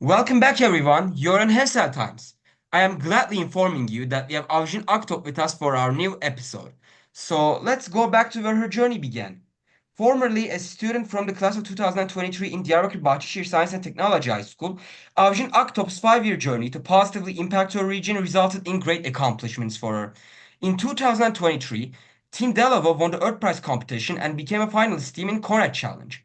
Welcome back, everyone. You're on Hairstyle Times. I am gladly informing you that we have Avjin Aktop with us for our new episode. So let's go back to where her journey began. Formerly a student from the class of 2023 in Diyarbakır Bahçeşehir Science and Technology High School, Avjin Aktop's 5-year journey to positively impact her region resulted in great accomplishments for her. In 2023, Team Delavo won the Earth Prize competition and became a finalist team in Conrad Challenge.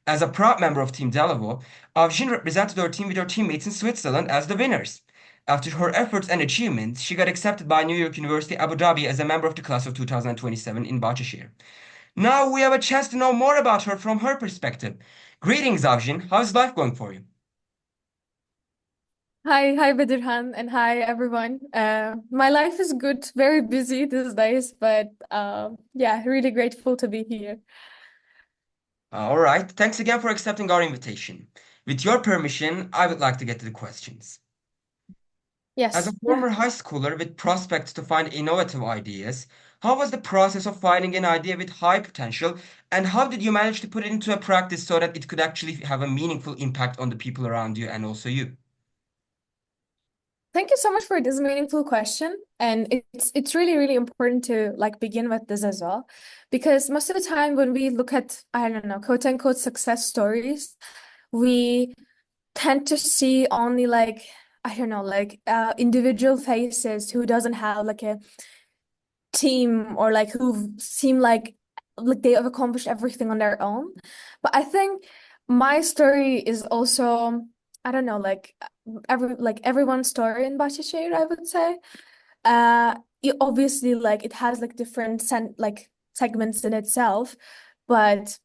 As a proud member of Team Delavo, Avjin represented her team with her teammates in Switzerland as the winners. After her efforts and achievements, she got accepted by New York University Abu Dhabi as a member of the class of 2027 in Bahçeşehir. Now we have a chance to know more about her from her perspective. Greetings, Avjin. How's life going for you? Hi, Bedirhan, and hi, everyone. My life is good, very busy these days, but yeah, really grateful to be here. All right. Thanks again for accepting our invitation. With your permission, I would like to get to the questions. As a Yes. former high schooler with prospects to find innovative ideas, how was the process of finding an idea with high potential, and how did you manage to put it into a practice so that it could actually have a meaningful impact on the people around you and also you? Thank you so much for this meaningful question. And it's really, really important to like begin with this as well. Because most of the time when we look at, I don't know, quote unquote success stories, we tend to see only like, I don't know, like individual faces who doesn't have like a team or like who seem like they have accomplished everything on their own. But I think my story is also, I don't know, everyone's story in Bahçeşehir, I would say. It obviously like it has like different segments in itself, but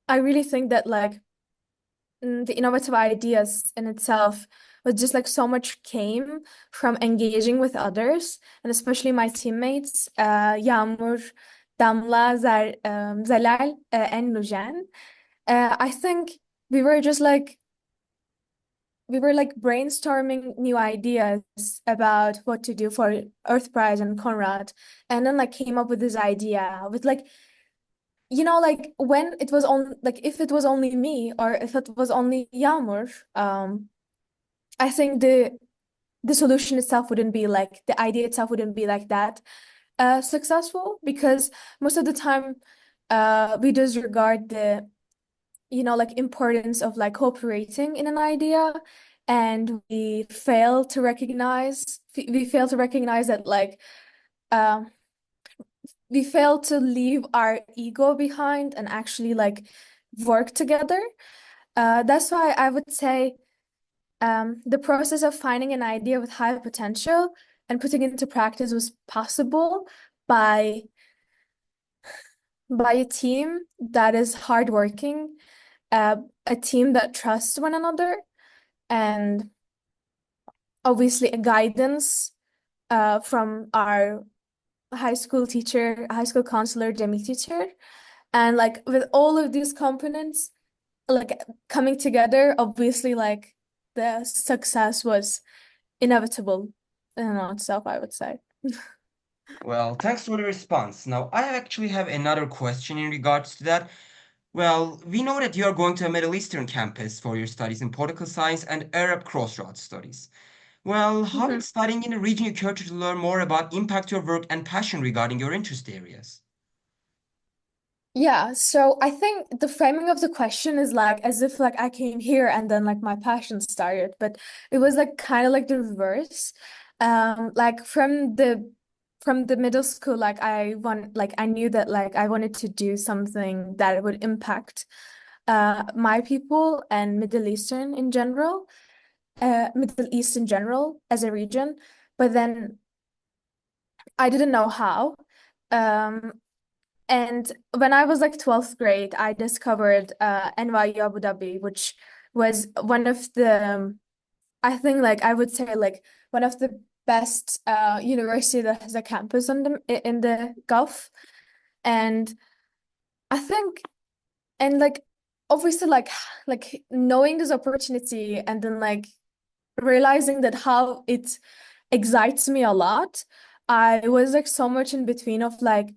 I really think that like the innovative ideas in itself was just like so much came from engaging with others and especially my teammates, Yağmur, Damla, Zelal, and Nujen. I think we were just like we were like brainstorming new ideas about what to do for Earth Prize and Conrad, and then like came up with this idea with like like when it was on like if it was only me or if it was only Yağmur, I think the solution itself wouldn't be like the idea itself wouldn't be like that successful because most of the time we disregard the like importance of like cooperating in an idea, and we fail to recognize that like um we fail to leave our ego behind and actually like work together. That's why I would say the process of finding an idea with high potential and putting it into practice was possible by by a team that is hardworking, a team that trusts one another, and obviously a guidance from our high school counselor, Demi teacher. And like with all of these components like coming together, obviously like the success was inevitable in and of itself, I would say. Well, thanks for the response. Now, I actually have another question in regards to that. Well, we know that you are going to a Middle Eastern campus for your studies in political science and Arab crossroads studies. Well, how Mhm. did studying in the region occur to learn more about impact your work and passion regarding your interest areas? Yeah, so I think the framing of the question is like as if like I came here and then like my passion started, but it was like kind of like the reverse. Like from the middle school, like I knew that like I wanted to do something that would impact my people and Middle East in general as a region, but then I didn't know how. Um, and when I was like 12th grade, I discovered NYU Abu Dhabi, which was one of the, I think like I would say like one of the best university that has a campus on in the Gulf. And I think and like obviously like knowing this opportunity and then like realizing that how it excites me a lot, I was like so much in between of like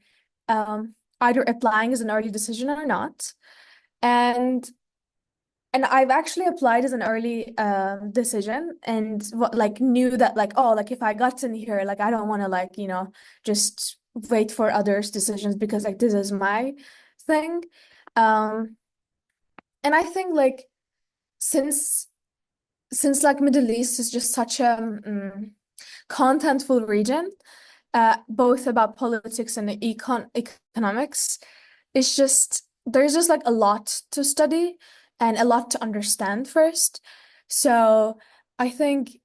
either applying as an early decision or not. And and I've actually applied as an early decision, and like knew that like, oh, like if I got in here, like I don't want to like, just wait for others' decisions, because like this is my thing. Um, and I think like since like Middle East is just such a contentful region, both about politics and economics, it's just there's just like a lot to study and a lot to understand first. So I think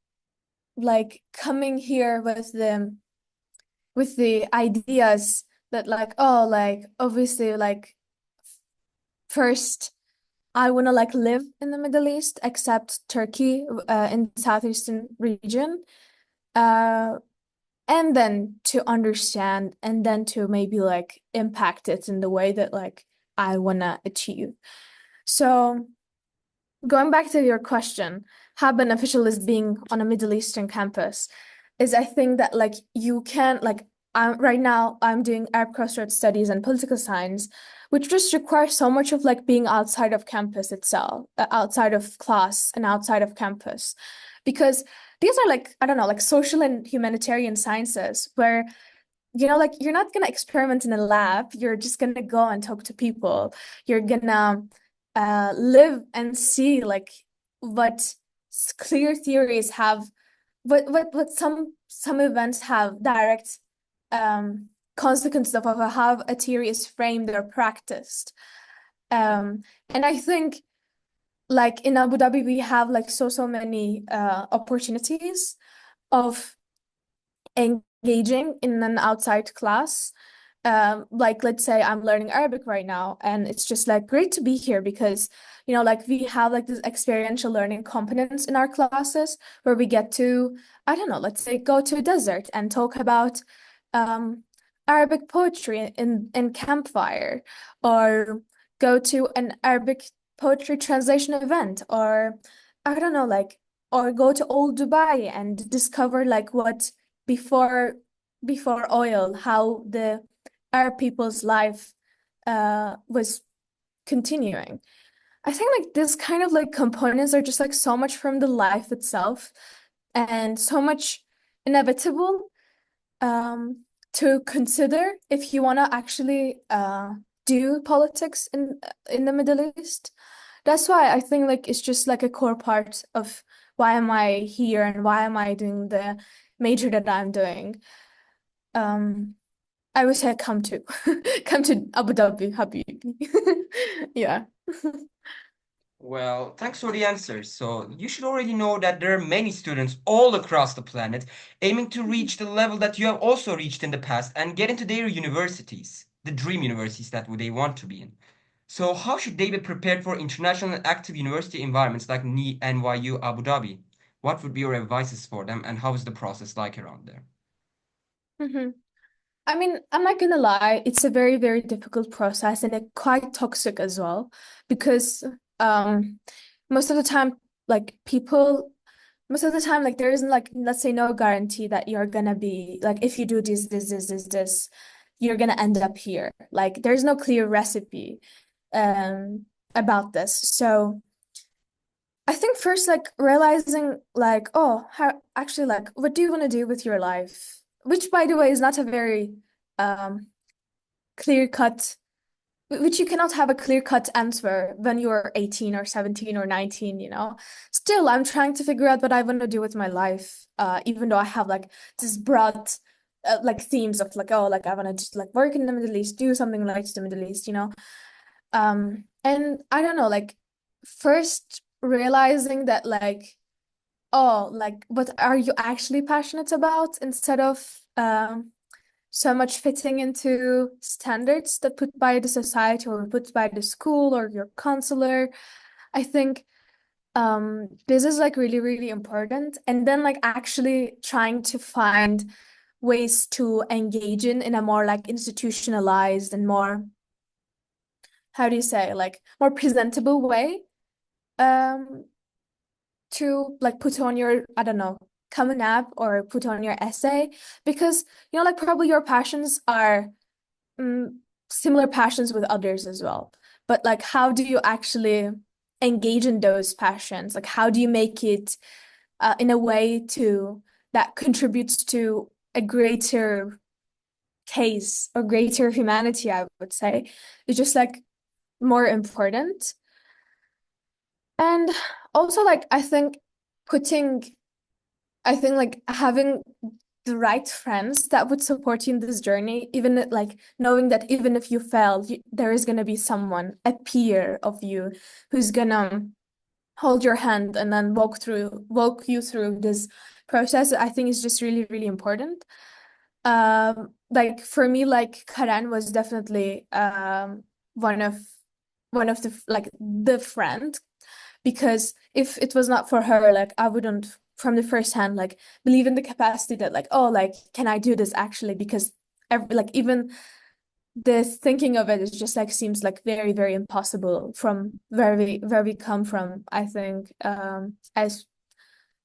like coming here with the ideas that like, oh, like obviously like first I want to like live in the Middle East, except Turkey, in the southeastern region. Uh, and then to understand, and then to maybe like impact it in the way that like I wanna achieve. So going back to your question, how beneficial is being on a Middle Eastern campus is, I think that like you can like, right now I'm doing Arab crossroads studies and political science, which just requires so much of like being outside of campus itself, outside of class and outside of campus, because these are like, I don't know, like social and humanitarian sciences where, like you're not gonna experiment in a lab, you're just gonna go and talk to people. You're gonna live and see like what clear theories have, what some events have direct consequences of how a theory is framed or practiced. And I think like in Abu Dhabi we have like so many opportunities of engaging in an outside class. Like let's say I'm learning Arabic right now, and it's just like great to be here because, like we have like this experiential learning components in our classes where we get to, I don't know, let's say go to a desert and talk about um, Arabic poetry in campfire, or go to an Arabic poetry translation event, or I don't know, like, or go to old Dubai and discover like what before oil, how the Arab people's life was continuing. I think like this kind of like components are just like so much from the life itself, and so much inevitable to consider if you want to actually do politics in the Middle East. That's why I think like it's just like a core part of why am I here and why am I doing the major that I'm doing. Um, I wish I come to come to Abu Dhabi, Habibi. Yeah. Well, thanks for the answers. So, you should already know that there are many students all across the planet aiming to reach the level that you have also reached in the past and get into their universities, the dream universities that they want to be in. So, how should they be prepared for international and active university environments like NYU Abu Dhabi? What would be your advices for them, and how is the process like around there? hmm I mean, I'm not gonna lie, it's a very, very difficult process and it quite toxic as well, because um most of the time, like people most of the time, like there isn't like, let's say, no guarantee that you're gonna be like, if you do this, you're gonna end up here. Like there's no clear recipe about this. So I think first, like realizing, like, oh, how actually, like, what do you want to do with your life? Which, by the way, is not a very um clear cut, which you cannot have a clear cut answer when you're 18 or 17 or 19. Still, I'm trying to figure out what I want to do with my life, even though I have like this broad like themes of like, oh, like I want to just like work in the Middle East, do something like the Middle East. And I don't know, like first realizing that like, oh, like what are you actually passionate about, instead of so much fitting into standards that put by the society or put by the school or your counselor. I think this is like really, really important. And then like actually trying to find ways to engage in a more like institutionalized and more, how do you say, like more presentable way, um to like put on your, I don't know, Common App or put on your essay, because like probably your passions are mm, similar passions with others as well, but like how do you actually engage in those passions? Like, how do you make it in a way to that contributes to a greater case or greater humanity, I would say, is just like more important. And also, like, putting, I think like having the right friends that would support you in this journey, even like knowing that even if you fail, there is gonna be someone, a peer of you, who's gonna hold your hand and then walk you through this process, I think is just really, really important. Like for me, like Karen was definitely one of the like the friend, because if it was not for her, like I wouldn't from the first hand like believe in the capacity that like, oh, like can I do this actually? Because like even the thinking of it is just like seems like very, very impossible from where we come from, I think, as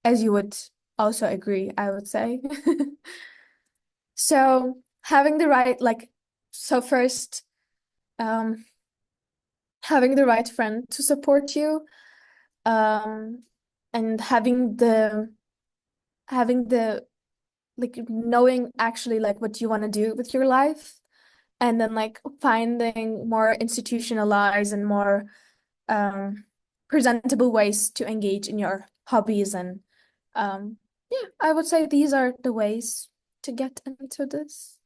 you would also agree, I would say. So having the right like so first um having the right friend to support you, um and having the like knowing actually like what you want to do with your life, and then like finding more institutionalized and more um presentable ways to engage in your hobbies. And yeah, I would say these are the ways to get into this.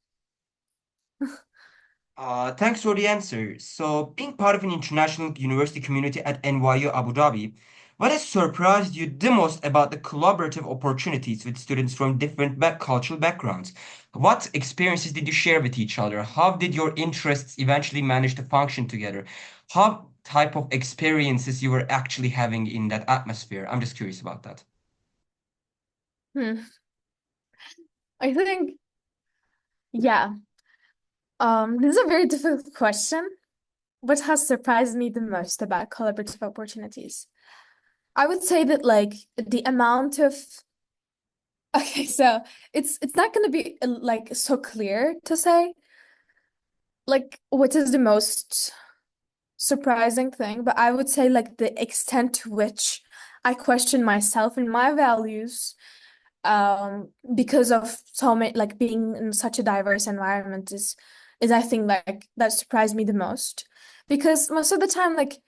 Thanks for the answer. So, being part of an international university community at NYU Abu Dhabi, what has surprised you the most about the collaborative opportunities with students from different cultural backgrounds? What experiences did you share with each other? How did your interests eventually manage to function together? How type of experiences you were actually having in that atmosphere? I'm just curious about that. Hmm. I think, yeah, this is a very difficult question. What has surprised me the most about collaborative opportunities? I would say that like the amount of okay, so it's not going to be like so clear to say like what is the most surprising thing, but I would say like the extent to which I question myself and my values because of so many like being in such a diverse environment is I think like that surprised me the most, because most of the time like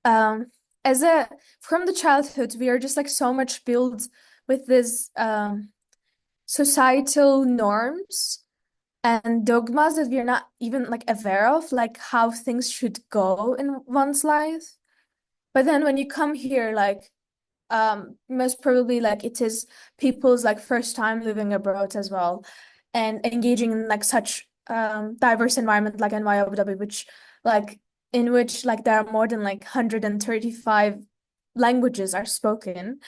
um as a from the childhood we are just like so much built with this societal norms and dogmas that we're not even like aware of, like how things should go in one's life. But then when you come here, like most probably like it is people's like first time living abroad as well, and engaging in like such diverse environment like NYU Abu Dhabi, which like in which like there are more than like 135 languages are spoken.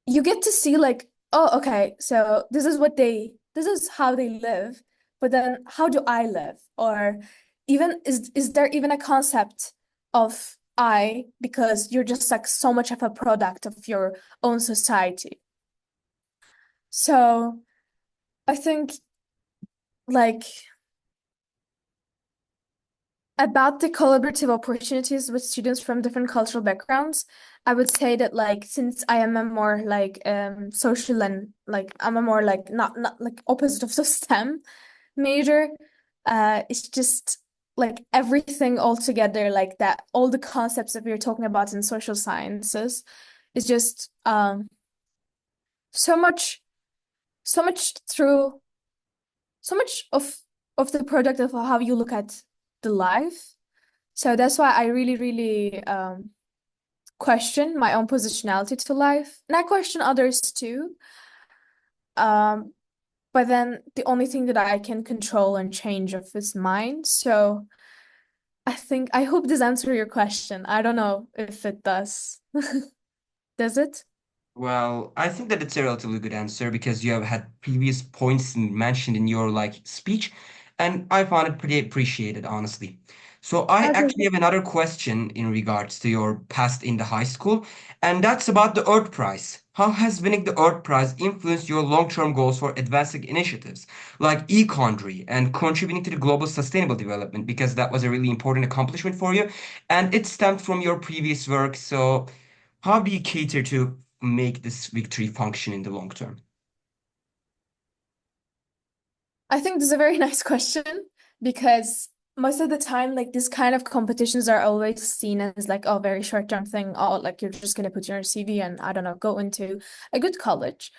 You get to see like, oh, okay, so this is how they live, but then how do I live? Or even is there even a concept of I, because you're just like so much of a product of your own society. So I think like about the collaborative opportunities with students from different cultural backgrounds, I would say that like since I am a more like social and like I'm a more like not like opposite of the STEM major, it's just like everything all together like that, all the concepts that we are talking about in social sciences is just so much so much through so much of the product of how you look at the life. So that's why I really, really question my own positionality to life. And I question others too. Um, but then the only thing that I can control and change of is mine. So I hope this answers your question. I don't know if it does. Does it? Well, I think that it's a relatively good answer because you have had previous points mentioned in your like speech, and I found it pretty appreciated, honestly. So I Okay. actually have another question in regards to your past in the high school, and that's about the Earth Prize. How has winning the Earth Prize influenced your long-term goals for advancing initiatives like Econdry and contributing to the global sustainable development? Because that was a really important accomplishment for you, and it stemmed from your previous work. So how do you cater to make this victory function in the long term? I think this is a very nice question because most of the time, like these kind of competitions are always seen as like, oh, very short-term thing. Oh, like you're just gonna put your CV and I don't know, go into a good college.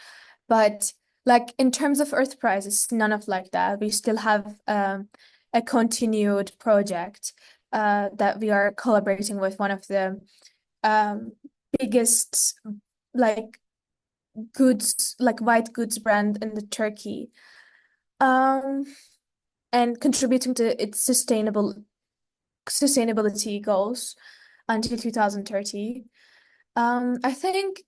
But like in terms of Earth Prize, it's none of like that. We still have a continued project that we are collaborating with one of the um, biggest like goods, like white goods brand in the Turkey. Um, and contributing to its sustainability goals until 2030. Um, I think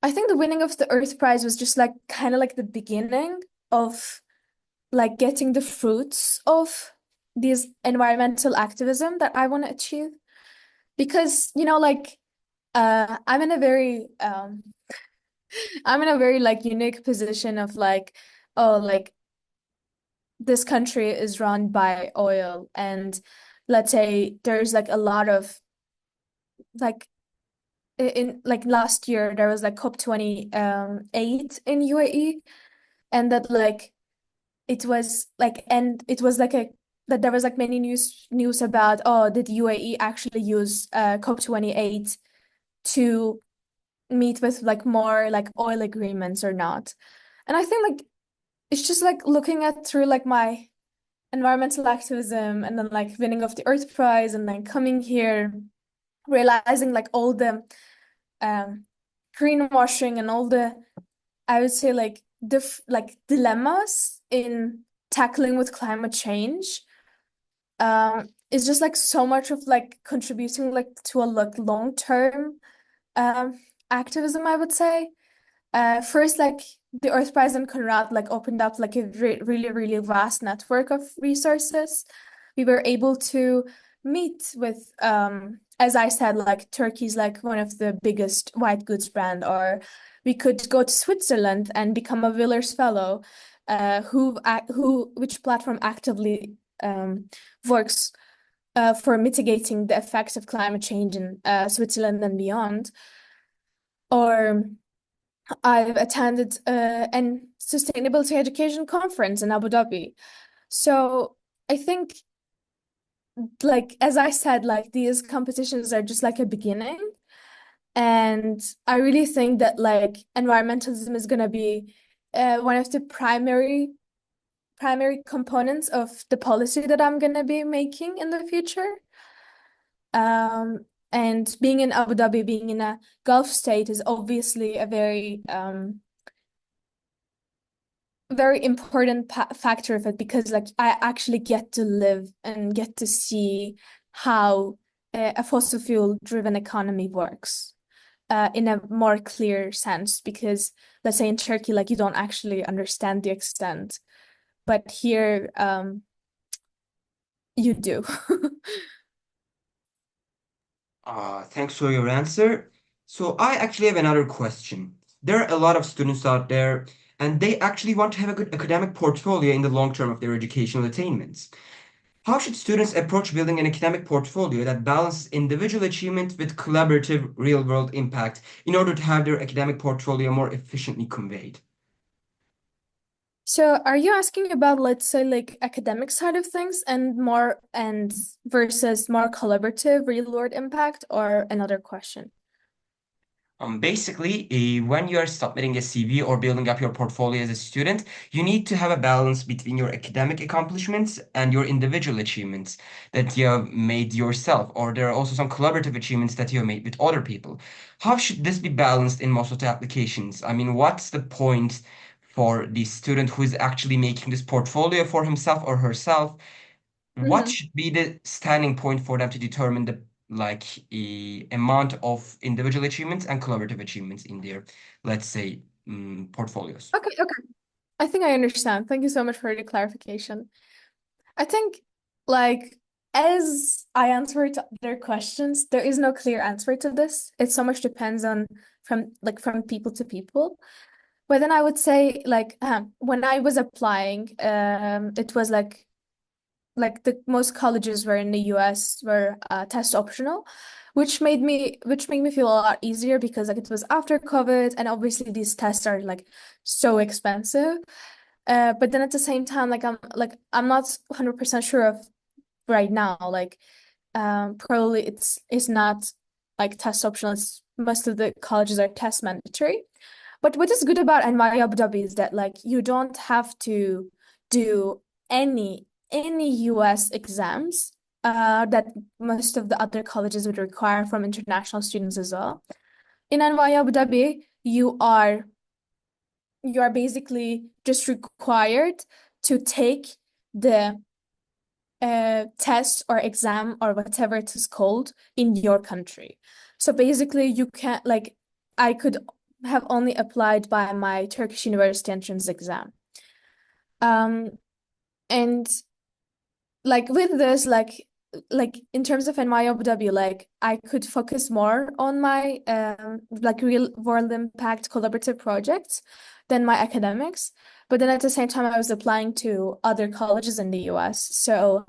I think the winning of the Earth Prize was just like kind of like the beginning of like getting the fruits of these environmental activism that I want to achieve. Because, like I'm in a very I'm in a very like unique position of like, oh, like this country is run by oil and let's say there's like a lot of like in like last year there was like COP28 in UAE and that like it was like and it was like a that there was like many news about oh did UAE actually use COP28 to meet with like more like oil agreements or not. And I think like it's just like looking at through like my environmental activism and then like winning of the Earth Prize and then coming here, realizing like all the um greenwashing and all the I would say like like dilemmas in tackling with climate change is just like so much of like contributing like to a like long-term um activism, I would say. First, like the Earth Prize and Conrad like opened up like a really, really vast network of resources. We were able to meet with, as I said, like Turkey's like one of the biggest white goods brand, or we could go to Switzerland and become a Wilders Fellow, which platform actively works for mitigating the effects of climate change in Switzerland and beyond. Or I've attended an sustainability education conference in Abu Dhabi. So I think, like, as I said, like these competitions are just like a beginning. And I really think that like environmentalism is gonna be one of the primary components of the policy that I'm gonna be making in the future. And being in Abu Dhabi, being in a Gulf state is obviously a very important factor of it because like I actually get to live and get to see how a fossil fuel driven economy works in a more clear sense because let's say in Turkey like you don't actually understand the extent but here you do. Thanks for your answer. So I actually have another question. There are a lot of students out there, and they actually want to have a good academic portfolio in the long term of their educational attainments. How should students approach building an academic portfolio that balances individual achievement with collaborative real-world impact in order to have their academic portfolio more efficiently conveyed? So are you asking about let's say like academic side of things and versus more collaborative real world impact or another question? Basically, when you are submitting a CV or building up your portfolio as a student, you need to have a balance between your academic accomplishments and your individual achievements that you have made yourself, or there are also some collaborative achievements that you have made with other people. How should this be balanced in most of the applications? I mean, what's the point for the student who is actually making this portfolio for himself or herself? What Mhm. should be the standing point for them to determine the like amount of individual achievements and collaborative achievements in their, let's say, portfolios? Okay. I think I understand. Thank you so much for the clarification. I think like as I answered their questions, there is no clear answer to this. It so much depends on from people to people. But then I would say like when I was applying, it was like the most colleges were in the US were test optional, which made me feel a lot easier because like it was after COVID and obviously these tests are like so expensive. But then at the same time, I'm not 100% sure of right now. Like probably it's not like test optional. It's most of the colleges are test mandatory. But what is good about NYU Abu Dhabi is that like you don't have to do any US exams that most of the other colleges would require from international students as well. In NYU Abu Dhabi, you are basically just required to take the test or exam or whatever it is called in your country. So basically, you can't like I could have only applied by my Turkish university entrance exam. Um, and like with this, like in terms of NYU Abu Dhabi, like I could focus more on my like real world impact collaborative projects than my academics. But then at the same time, I was applying to other colleges in the US. So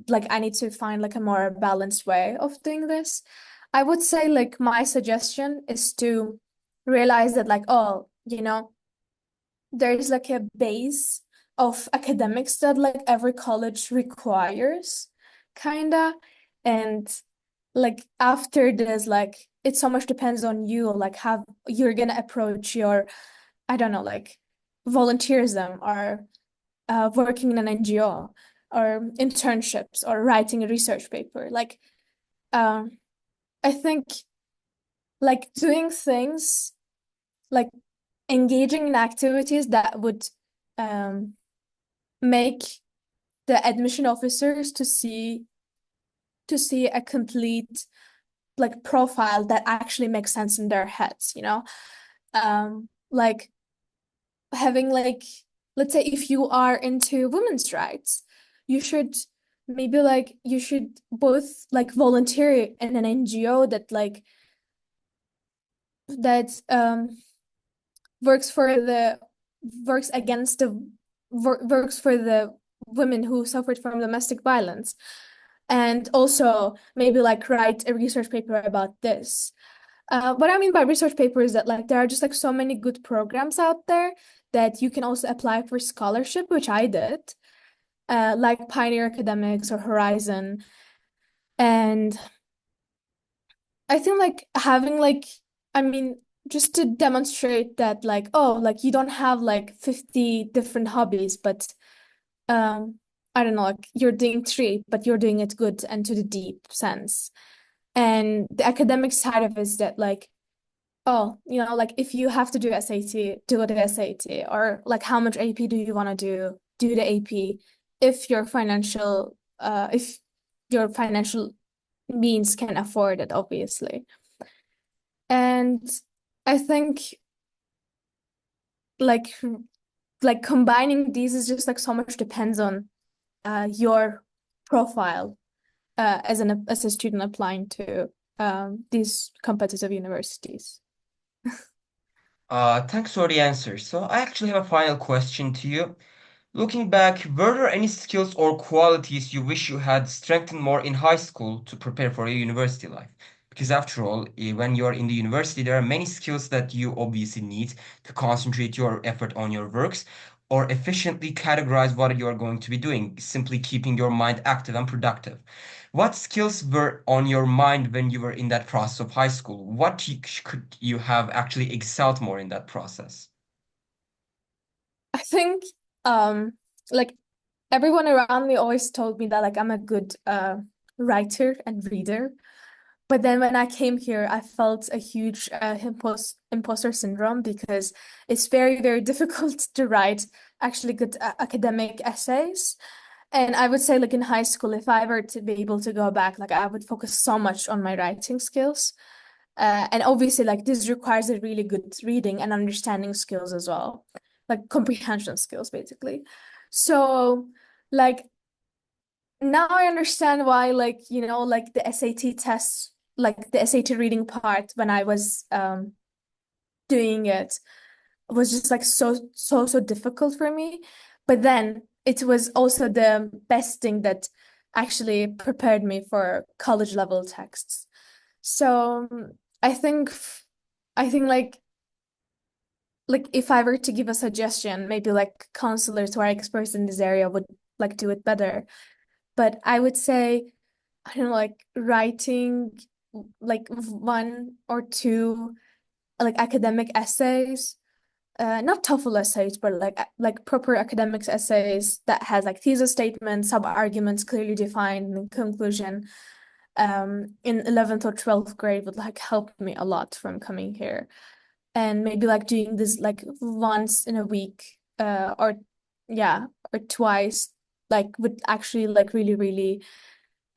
like I need to find like a more balanced way of doing this. I would say like my suggestion is to realize that like, oh, there's like a base of academics that like every college requires, kinda. And like after this, like it so much depends on you, like how you're gonna approach your, I don't know, like volunteerism or working in an NGO or internships or writing a research paper. Like um I think like doing things like engaging in activities that would um make the admission officers to see a complete like profile that actually makes sense in their heads. Like having like let's say if you are into women's rights, you should maybe like you should both like volunteer in an NGO that works for the works against the works for the women who suffered from domestic violence, and also maybe like write a research paper about this. What I mean by research paper is that like there are just like so many good programs out there that you can also apply for scholarship, which I did, like Pioneer Academics or Horizon. And I think like having like, I mean, just to demonstrate that like, oh, like you don't have like 50 different hobbies, but I don't know, like you're doing three, but you're doing it good and to the deep sense. And the academic side of it is that like, oh, like if you have to do SAT, do the SAT, or like how much AP do you want to do the AP if your financial means can afford it, obviously. And I think like combining these is just like so much depends on your profile as a student applying to these competitive universities. Thanks for the answer. So I actually have a final question to you. Looking back, were there any skills or qualities you wish you had strengthened more in high school to prepare for your university life? Because after all, when you're in the university, there are many skills that you obviously need to concentrate your effort on your works or efficiently categorize what you are going to be doing, simply keeping your mind active and productive. What skills were on your mind when you were in that process of high school? Could you have actually excelled more in that process? I think um like everyone around me always told me that like I'm a good writer and reader. But then when I came here, I felt a huge imposter syndrome because it's very, very difficult to write actually good academic essays. And I would say like in high school, if I were to be able to go back, like I would focus so much on my writing skills. And obviously like this requires a really good reading and understanding skills as well, like comprehension skills basically. So like now I understand why, like, like the SAT tests, like the SAT reading part when I was doing it was just like so difficult for me. But then it was also the best thing that actually prepared me for college level texts. So I think I think like if I were to give a suggestion, maybe like counselors who are experts in this area would like do it better. But I would say, I don't know, like writing like one or two like academic essays, not TOEFL essays, but like proper academics essays that has like thesis statements, sub-arguments clearly defined, and conclusion. In 11th or 12th grade would like help me a lot from coming here. And maybe like doing this like once in a week, or yeah, or twice, like would actually like really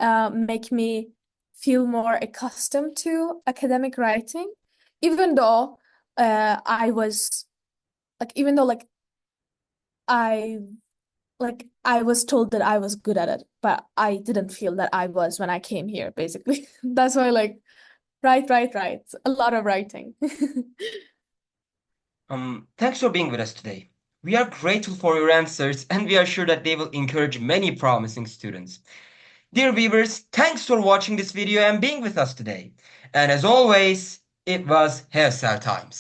make me feel more accustomed to academic writing, even though I was like, even though I I was told that I was good at it, but I didn't feel that I was when I came here, basically. That's why like write, a lot of writing. Thanks for being with us today. We are grateful for your answers and we are sure that they will encourage many promising students. Dear viewers, thanks for watching this video and being with us today. And as always, it was hairstyle times.